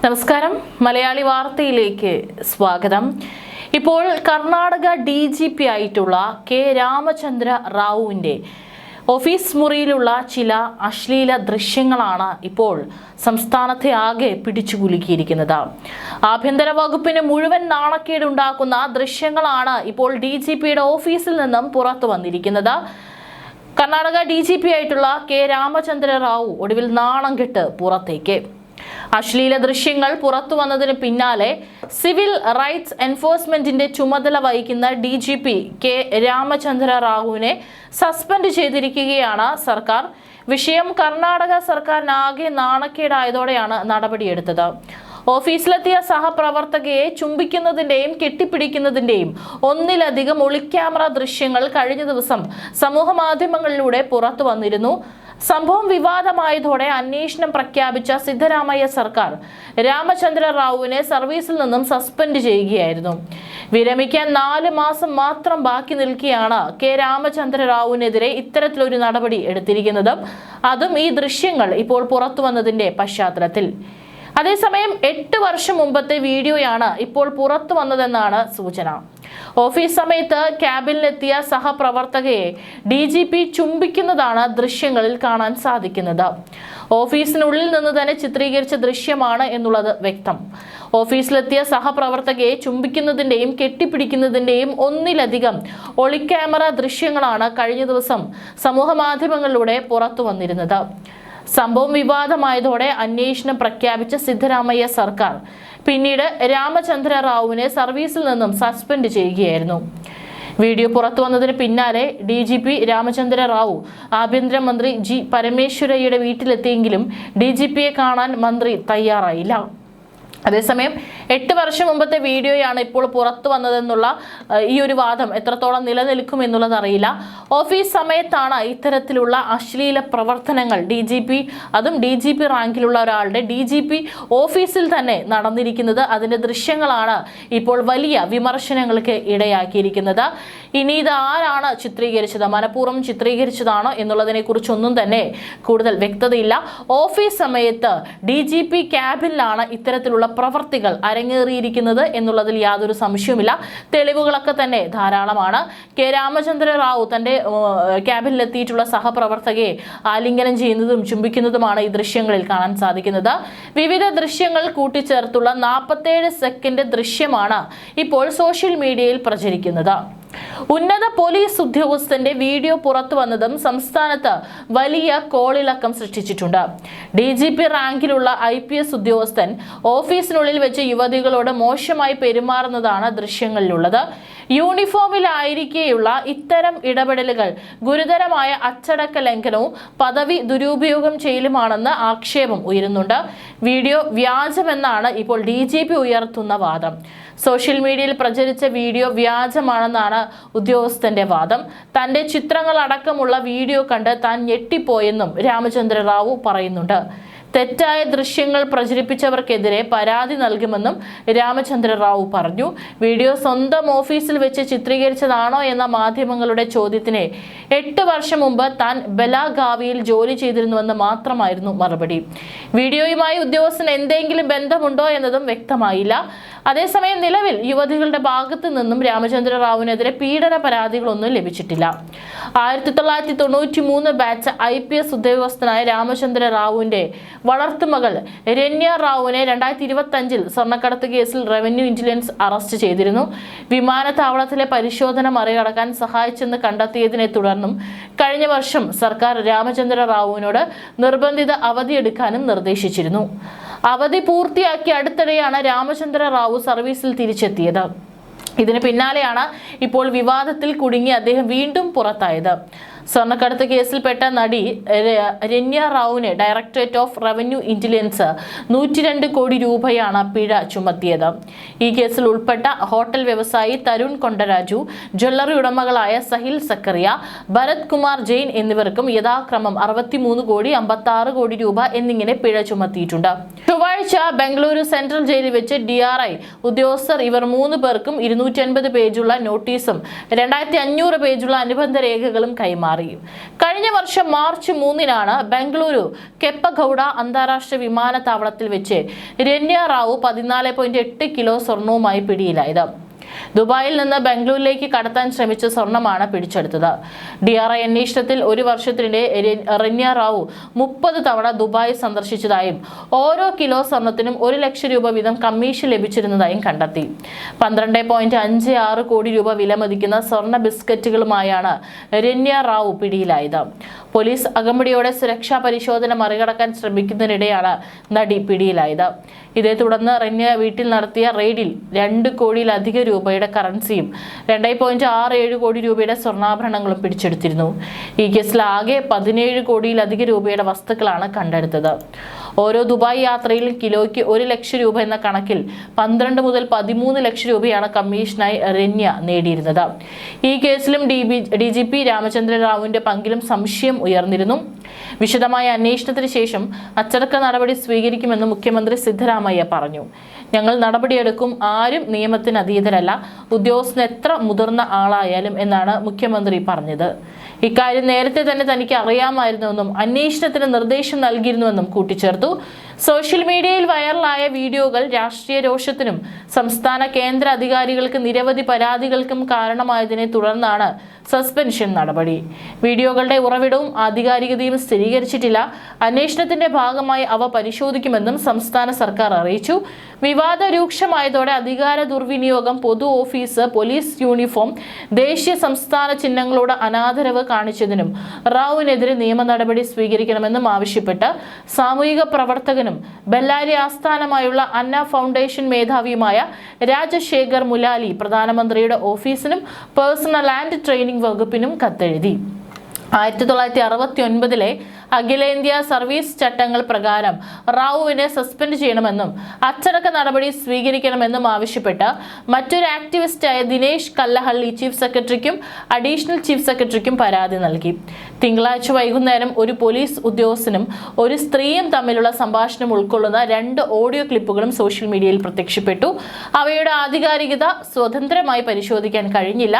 നമസ്കാരം, മലയാളി വാർത്തയിലേക്ക് സ്വാഗതം. ഇപ്പോൾ കർണാടക DGP ആയിട്ടുള്ള കെ രാമചന്ദ്ര റാവുവിൻ്റെ ഓഫീസ് മുറിയിലുള്ള ചില അശ്ലീല ദൃശ്യങ്ങളാണ് ഇപ്പോൾ സംസ്ഥാനത്തെ ആകെ പിടിച്ചുകുലുക്കിയിരിക്കുന്നത്. ആഭ്യന്തര വകുപ്പിന് മുഴുവൻ നാണക്കേടുണ്ടാക്കുന്ന ദൃശ്യങ്ങളാണ് ഇപ്പോൾ DGPയുടെ ഓഫീസിൽ നിന്നും പുറത്തു വന്നിരിക്കുന്നത്. കർണാടക DGP ആയിട്ടുള്ള കെ രാമചന്ദ്ര റാവു ഒടുവിൽ നാണം കെട്ട് പുറത്തേക്ക്. അശ്ലീല ദൃശ്യങ്ങൾ പുറത്തു വന്നതിന് പിന്നാലെ സിവിൽ റൈറ്റ്സ് എൻഫോഴ്സ്മെന്റിന്റെ ചുമതല വഹിക്കുന്ന DGP കെ രാമചന്ദ്ര റാവുവിനെ സസ്പെൻഡ് ചെയ്തിരിക്കുകയാണ് സർക്കാർ. വിഷയം കർണാടക സർക്കാരിനാകെ നാണക്കേടായതോടെയാണ് നടപടിയെടുത്തത്. ഓഫീസിലെത്തിയ സഹപ്രവർത്തകയെ ചുംബിക്കുന്നതിന്റെയും കെട്ടിപ്പിടിക്കുന്നതിന്റെയും ഒന്നിലധികം ഒളിക്യാമറ ദൃശ്യങ്ങൾ കഴിഞ്ഞ ദിവസം സമൂഹ മാധ്യമങ്ങളിലൂടെ പുറത്തു വന്നിരുന്നു. സംഭവം വിവാദമായതോടെ അന്വേഷണം പ്രഖ്യാപിച്ച സിദ്ധരാമയ്യ സർക്കാർ രാമചന്ദ്ര റാവുവിനെ സർവീസിൽ നിന്നും സസ്പെൻഡ് ചെയ്യുകയായിരുന്നു. വിരമിക്കാൻ 4 മാസം മാത്രം ബാക്കി നിൽക്കെയാണ് കെ രാമചന്ദ്ര റാവുവിനെതിരെ ഇത്തരത്തിലൊരു നടപടി എടുത്തിരിക്കുന്നത്. അതും ഈ ദൃശ്യങ്ങൾ ഇപ്പോൾ പുറത്തു വന്നതിന്റെ പശ്ചാത്തലത്തിൽ. അതേസമയം 8 വർഷം മുമ്പത്തെ വീഡിയോയാണ് ഇപ്പോൾ പുറത്തു വന്നതെന്നാണ് സൂചന. ഓഫീസ് സമയത്ത് ക്യാബിനിലെത്തിയ സഹപ്രവർത്തകയെ DGP ചുംബിക്കുന്നതാണ് ദൃശ്യങ്ങളിൽ കാണാൻ സാധിക്കുന്നത്. ഓഫീസിനുള്ളിൽ നിന്ന് തന്നെ ചിത്രീകരിച്ച ദൃശ്യമാണ് എന്നുള്ളത് വ്യക്തം. ഓഫീസിലെത്തിയ സഹപ്രവർത്തകയെ ചുംബിക്കുന്നതിന്റെയും കെട്ടിപ്പിടിക്കുന്നതിന്റെയും ഒന്നിലധികം ഒളിക്യാമറ ദൃശ്യങ്ങളാണ് കഴിഞ്ഞ ദിവസം സമൂഹ മാധ്യമങ്ങളിലൂടെ പുറത്തു വന്നിരുന്നത്. സംഭവം വിവാദമായതോടെ അന്വേഷണം പ്രഖ്യാപിച്ച സിദ്ധരാമയ്യ സർക്കാർ പിന്നീട് രാമചന്ദ്ര റാവുവിനെ സർവീസിൽ നിന്നും സസ്പെൻഡ് ചെയ്യുകയായിരുന്നു. വീഡിയോ പുറത്തു വന്നതിന് പിന്നാലെ DGP രാമചന്ദ്ര റാവു ആഭ്യന്തരമന്ത്രി G പരമേശ്വരയുടെ വീട്ടിലെത്തിയെങ്കിലും DGPയെ കാണാൻ മന്ത്രി തയ്യാറായില്ല. അതേസമയം 8 വർഷം മുമ്പത്തെ വീഡിയോയാണ് ഇപ്പോൾ പുറത്തു വന്നതെന്നുള്ള ഈ ഒരു വാദം എത്രത്തോളം നിലനിൽക്കും എന്നുള്ളത് അറിയില്ല. ഓഫീസ് സമയത്താണ് ഇത്തരത്തിലുള്ള അശ്ലീല പ്രവർത്തനങ്ങൾ അതും DGP റാങ്കിലുള്ള ഒരാളുടെ DGP ഓഫീസിൽ തന്നെ നടന്നിരിക്കുന്നത്. അതിന്റെ ദൃശ്യങ്ങളാണ് ഇപ്പോൾ വലിയ വിമർശനങ്ങൾക്ക് ഇടയാക്കിയിരിക്കുന്നത്. ഇനി ഇത് ആരാണ് ചിത്രീകരിച്ചത്, മനഃപൂർവ്വം ചിത്രീകരിച്ചതാണോ എന്നുള്ളതിനെ കുറിച്ചൊന്നും തന്നെ കൂടുതൽ വ്യക്തതയില്ല. ഓഫീസ് സമയത്ത് DGP ക്യാബിനിലാണ് ഇത്തരത്തിലുള്ള പ്രവർത്തികൾ അരങ്ങേറിയിരിക്കുന്നത് എന്നുള്ളതിൽ യാതൊരു സംശയവുമില്ല. തെളിവുകളൊക്കെ തന്നെ ധാരാളമാണ്. കെ രാമചന്ദ്ര റാവു തന്റെ ക്യാബിനിലെത്തിയിട്ടുള്ള സഹപ്രവർത്തകയെ ആലിംഗനം ചെയ്യുന്നതും ചുംബിക്കുന്നതുമാണ് ഈ ദൃശ്യങ്ങളിൽ കാണാൻ സാധിക്കുന്നത്. വിവിധ ദൃശ്യങ്ങൾ കൂട്ടിച്ചേർത്തുള്ള 47 സെക്കൻഡ് ദൃശ്യമാണ് ഇപ്പോൾ സോഷ്യൽ മീഡിയയിൽ പ്രചരിക്കുന്നത്. ഉന്നത പോലീസ് ഉദ്യോഗസ്ഥന്റെ വീഡിയോ പുറത്തു വന്നതും സംസ്ഥാനത്ത് വലിയ കോളിളക്കം സൃഷ്ടിച്ചിട്ടുണ്ട്. DGP റാങ്കിലുള്ള IPS ഉദ്യോഗസ്ഥൻ ഓഫീസിനുള്ളിൽ വെച്ച് യുവതികളോട് മോശമായി പെരുമാറുന്നതാണ് ദൃശ്യങ്ങളിലുള്ളത്. യൂണിഫോമിലായിരിക്കെയുള്ള ഇത്തരം ഇടപെടലുകൾ ഗുരുതരമായ അച്ചടക്ക ലംഘനവും പദവി ദുരുപയോഗം ചെയ്യലുമാണെന്ന് ആക്ഷേപം ഉയരുന്നുണ്ട്. വീഡിയോ വ്യാജമെന്നാണ് ഇപ്പോൾ DGP ഉയർത്തുന്ന വാദം. സോഷ്യൽ മീഡിയയിൽ പ്രചരിച്ച വീഡിയോ വ്യാജമാണെന്നാണ് ഉദ്യോഗസ്ഥന്റെ വാദം. തന്റെ ചിത്രങ്ങൾ അടക്കമുള്ള വീഡിയോ കണ്ട് താൻ ഞെട്ടിപ്പോയെന്നും രാമചന്ദ്ര റാവു പറയുന്നുണ്ട്. തെറ്റായ ദൃശ്യങ്ങൾ പ്രചരിപ്പിച്ചവർക്കെതിരെ പരാതി നൽകുമെന്നും രാമചന്ദ്ര റാവു പറഞ്ഞു. വീഡിയോ സ്വന്തം ഓഫീസിൽ വെച്ച് ചിത്രീകരിച്ചതാണോ എന്ന മാധ്യമങ്ങളുടെ ചോദ്യത്തിന് 8 വർഷം മുമ്പ് താൻ ബെലാഗാവിയിൽ ജോലി ചെയ്തിരുന്നുവെന്ന് മാത്രമായിരുന്നു മറുപടി. വീഡിയോയുമായി ഉദ്യോഗസ്ഥന് എന്തെങ്കിലും ബന്ധമുണ്ടോ എന്നതും വ്യക്തമായില്ല. അതേസമയം നിലവിൽ യുവതികളുടെ ഭാഗത്തു നിന്നും രാമചന്ദ്ര റാവുവിനെതിരെ പീഡന പരാതികളൊന്നും ലഭിച്ചിട്ടില്ല. 1993 ബാച്ച് IPS ഉദ്യോഗസ്ഥനായ രാമചന്ദ്ര റാവുവിന്റെ വളർത്തുമകൾ രന്യ റാവുവിനെ 2025 സ്വർണ്ണക്കടത്ത് കേസിൽ റവന്യൂ ഇന്റലിജൻസ് അറസ്റ്റ് ചെയ്തിരുന്നു. വിമാനത്താവളത്തിലെ പരിശോധന മറികടക്കാൻ സഹായിച്ചെന്ന് കണ്ടെത്തിയതിനെ തുടർന്നും കഴിഞ്ഞ വർഷം സർക്കാർ രാമചന്ദ്ര റാവുവിനോട് നിർബന്ധിത അവധിയെടുക്കാനും നിർദ്ദേശിച്ചിരുന്നു. അവധി പൂർത്തിയാക്കി അടുത്തിടെയാണ് രാമചന്ദ്ര റാവു സർവീസിൽ തിരിച്ചെത്തിയത്. ഇതിന് പിന്നാലെയാണ് ഇപ്പോൾ വിവാദത്തിൽ കുടുങ്ങി അദ്ദേഹം വീണ്ടും പുറത്തായത്. സ്വർണ്ണക്കടത്ത് കേസിൽപ്പെട്ട നടി രന്യ റാവുവിന് ഡയറക്ടറേറ്റ് ഓഫ് റവന്യൂ ഇന്റലിജൻസ് 102 കോടി രൂപയാണ് പിഴ ചുമത്തിയത്. ഈ കേസിൽ ഉൾപ്പെട്ട ഹോട്ടൽ വ്യവസായി തരുൺ കൊണ്ടരാജു, ജ്വല്ലറി ഉടമകളായ സഹിൽ സക്കറിയ, ഭരത് കുമാർ ജെയിൻ എന്നിവർക്കും യഥാക്രമം 63 കോടി, 56 കോടി രൂപ എന്നിങ്ങനെ പിഴ ചുമത്തിയിട്ടുണ്ട്. ചൊവ്വാഴ്ച ബംഗളൂരു സെൻട്രൽ ജയിലിൽ വെച്ച് DRI ഉദ്യോഗസ്ഥർ ഇവർ 3 പേർക്കും 250 പേജുള്ള നോട്ടീസും 2500 പേജുള്ള അനുബന്ധ രേഖകളും കൈമാറി. മാറി. കഴിഞ്ഞ വർഷം മാർച്ച് 3-നാണ് ബംഗളൂരു കെപ്പഗൌഡ അന്താരാഷ്ട്ര വിമാനത്താവളത്തിൽ വെച്ച് രന്യ റാവു 14.8 കിലോ സ്വർണവുമായി പിടിയിലായത്. ദുബായിൽ നിന്ന് ബംഗളൂരിലേക്ക് കടത്താൻ ശ്രമിച്ച സ്വർണമാണ് പിടിച്ചെടുത്തത്. DRI അന്വേഷണത്തിൽ ഒരു വർഷത്തിനിടെ രന്യ റാവു 30 തവണ ദുബായ് സന്ദർശിച്ചതായും ഓരോ കിലോ സ്വർണത്തിനും 1 ലക്ഷം രൂപ വീതം കമ്മീഷൻ ലഭിച്ചിരുന്നതായും കണ്ടെത്തി. 12.56 കോടി രൂപ വിലമതിക്കുന്ന സ്വർണ ബിസ്ക്കറ്റുകളുമായാണ് രന്യ റാവു പിടിയിലായത്. പോലീസ് അകമ്പടിയോടെ സുരക്ഷാ പരിശോധന മറികടക്കാൻ ശ്രമിക്കുന്നതിനിടെയാണ് നടി പിടിയിലായത്. ഇതേ തുടർന്ന് രന്യ വീട്ടിൽ നടത്തിയ റെയ്ഡിൽ 2 കോടിയിലധികം രൂപയുടെ കറൻസിയും 2.67 കോടി രൂപയുടെ സ്വർണ്ണാഭരണങ്ങളും പിടിച്ചെടുത്തിരുന്നു. ഈ കേസിൽ ആകെ 17 കോടിയിലധികം രൂപയുടെ വസ്തുക്കളാണ് കണ്ടെടുത്തത്. ഓരോ ദുബായ് യാത്രയിലും കിലോയ്ക്ക് 1 ലക്ഷം രൂപ എന്ന കണക്കിൽ 12 മുതൽ 13 ലക്ഷം രൂപയാണ് കമ്മീഷനായി രന്യ നേടിയിരുന്നത്. ഈ കേസിലും DGP രാമചന്ദ്ര റാവുവിന്റെ പങ്കിലും സംശയം ഉയർന്നിരുന്നു. വിശദമായ അന്വേഷണത്തിന് ശേഷം അച്ചടക്ക നടപടി സ്വീകരിക്കുമെന്ന് മുഖ്യമന്ത്രി സിദ്ധരാമയ്യ പറഞ്ഞു. ഞങ്ങൾ നടപടിയെടുക്കും, ആരും നിയമത്തിന് അതീതരല്ല, ഉദ്യോഗസ്ഥൻ എത്ര മുതിർന്ന ആളായാലും എന്നാണ് മുഖ്യമന്ത്രി പറഞ്ഞത്. ഇക്കാര്യം നേരത്തെ തന്നെ തനിക്ക് അറിയാമായിരുന്നുവെന്നും അന്വേഷണത്തിന് നിർദ്ദേശം നൽകിയിരുന്നുവെന്നും കൂട്ടിച്ചേർത്തു. സോഷ്യൽ മീഡിയയിൽ വൈറലായ വീഡിയോകൾ രാഷ്ട്രീയ രോഷത്തിനും സംസ്ഥാന കേന്ദ്ര അധികാരികൾക്ക് നിരവധി പരാതികൾക്കും കാരണമായതിനെ തുടർന്നാണ് സസ്പെൻഷൻ നടപടി. വീഡിയോകളുടെ ഉറവിടവും ആധികാരികതയും സ്ഥിരീകരിച്ചിട്ടില്ല. അന്വേഷണത്തിന്റെ ഭാഗമായി അവ പരിശോധിക്കുമെന്നും സംസ്ഥാന സർക്കാർ അറിയിച്ചു. വിവാദ രൂക്ഷമായതോടെ അധികാര ദുർവിനിയോഗം, പൊതു ഓഫീസ്, പോലീസ് യൂണിഫോം, ദേശീയ സംസ്ഥാന ചിഹ്നങ്ങളോട് അനാദരവ് കാണിച്ചതിനും റാവുവിനെതിരെ നിയമ നടപടി സ്വീകരിക്കണമെന്നും ആവശ്യപ്പെട്ട് സാമൂഹിക പ്രവർത്തകനും ബെല്ലാരി ആസ്ഥാനമായുള്ള അന്ന ഫൗണ്ടേഷൻ മേധാവിയുമായ രാജശേഖർ മുലാലി പ്രധാനമന്ത്രിയുടെ ഓഫീസിനും പേഴ്സണൽ ആൻഡ് ട്രെയിനിംഗ് വകുപ്പിനും കത്തെഴുതി. 1969 അഖിലേന്ത്യാ സർവീസ് ചട്ടങ്ങൾ പ്രകാരം റാവുവിനെ സസ്പെൻഡ് ചെയ്യണമെന്നും അച്ചടക്ക നടപടി സ്വീകരിക്കണമെന്നും ആവശ്യപ്പെട്ട് മറ്റൊരു ആക്ടിവിസ്റ്റായ Dinesh Kallahalli chief സെക്രട്ടറിക്കും additional chief സെക്രട്ടറിക്കും പരാതി നൽകി. തിങ്കളാഴ്ച വൈകുന്നേരം ഒരു പോലീസ് ഉദ്യോഗസ്ഥനും ഒരു സ്ത്രീയും തമ്മിലുള്ള സംഭാഷണം ഉൾക്കൊള്ളുന്ന 2 ഓഡിയോ ക്ലിപ്പുകളും സോഷ്യൽ മീഡിയയിൽ പ്രത്യക്ഷപ്പെട്ടു. അവയുടെ ആധികാരികത സ്വതന്ത്രമായി പരിശോധിക്കാൻ കഴിഞ്ഞില്ല.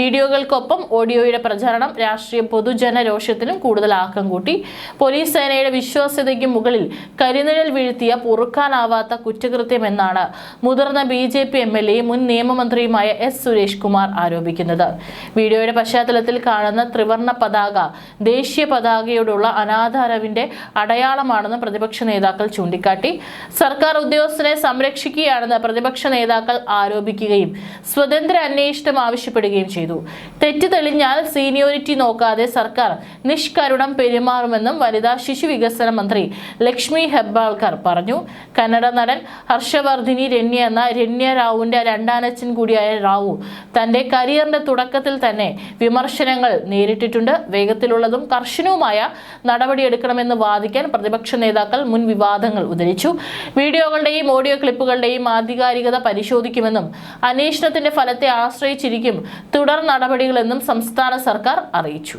വീഡിയോകൾക്കൊപ്പം ഓഡിയോയുടെ പ്രചരണം രാഷ്ട്രീയ പൊതുജന രോഷത്തിനും കൂടുതൽ ആക്കം കൂട്ടി. പോലീസ് സേനയുടെ വിശ്വാസ്യതയ്ക്ക് മുകളിൽ കരിനിഴൽ വീഴ്ത്തിയ പൊറുക്കാനാവാത്ത കുറ്റകൃത്യമെന്നാണ് മുതിർന്ന BJP MLA മുൻ നിയമമന്ത്രിയുമായ S. സുരേഷ് കുമാർ ആരോപിക്കുന്നത്. വീഡിയോയുടെ പശ്ചാത്തലത്തിൽ കാണുന്ന ത്രിവർണ്ണ പതാക ദേശീയ പതാകയോടുള്ള അനാദരവിന്റെ അടയാളമാണെന്ന് പ്രതിപക്ഷ നേതാക്കൾ ചൂണ്ടിക്കാട്ടി. സർക്കാർ ഉദ്യോഗസ്ഥരെ സംരക്ഷിക്കുകയാണെന്ന് പ്രതിപക്ഷ നേതാക്കൾ ആരോപിക്കുകയും സ്വതന്ത്ര അന്വേഷണം ആവശ്യപ്പെടുകയും ചെയ്തു. തെറ്റ് തെളിഞ്ഞാൽ സീനിയോറിറ്റി നോക്കാതെ സർക്കാർ നിഷ്കരുണം പെരുമാറുമെന്നും വനിതാ ശിശു വികസന മന്ത്രി ലക്ഷ്മി ഹെബ്ബാൾക്കർ പറഞ്ഞു. കന്നഡ നടൻ ഹർഷവർധിനി രന്യ എന്ന രന്യ റാവുവിന്റെ രണ്ടാനച്ഛൻ കൂടിയായ റാവു തന്റെ കരിയറിന്റെ തുടക്കത്തിൽ തന്നെ വിമർശനങ്ങൾ നേരിട്ടിട്ടുണ്ട്. വേഗത്തിലുള്ളതും കർശനവുമായ നടപടിയെടുക്കണമെന്ന് വാദിക്കാൻ പ്രതിപക്ഷ നേതാക്കൾ മുൻ വിവാദങ്ങൾ ഉദ്ധരിച്ചു. വീഡിയോകളുടെയും ഓഡിയോ ക്ലിപ്പുകളുടെയും ആധികാരികത പരിശോധിക്കുമെന്നും അന്വേഷണത്തിന്റെ ഫലത്തെ ആശ്രയിച്ചിരിക്കും തുടർ നടപടികളെന്നും സംസ്ഥാന സർക്കാർ അറിയിച്ചു.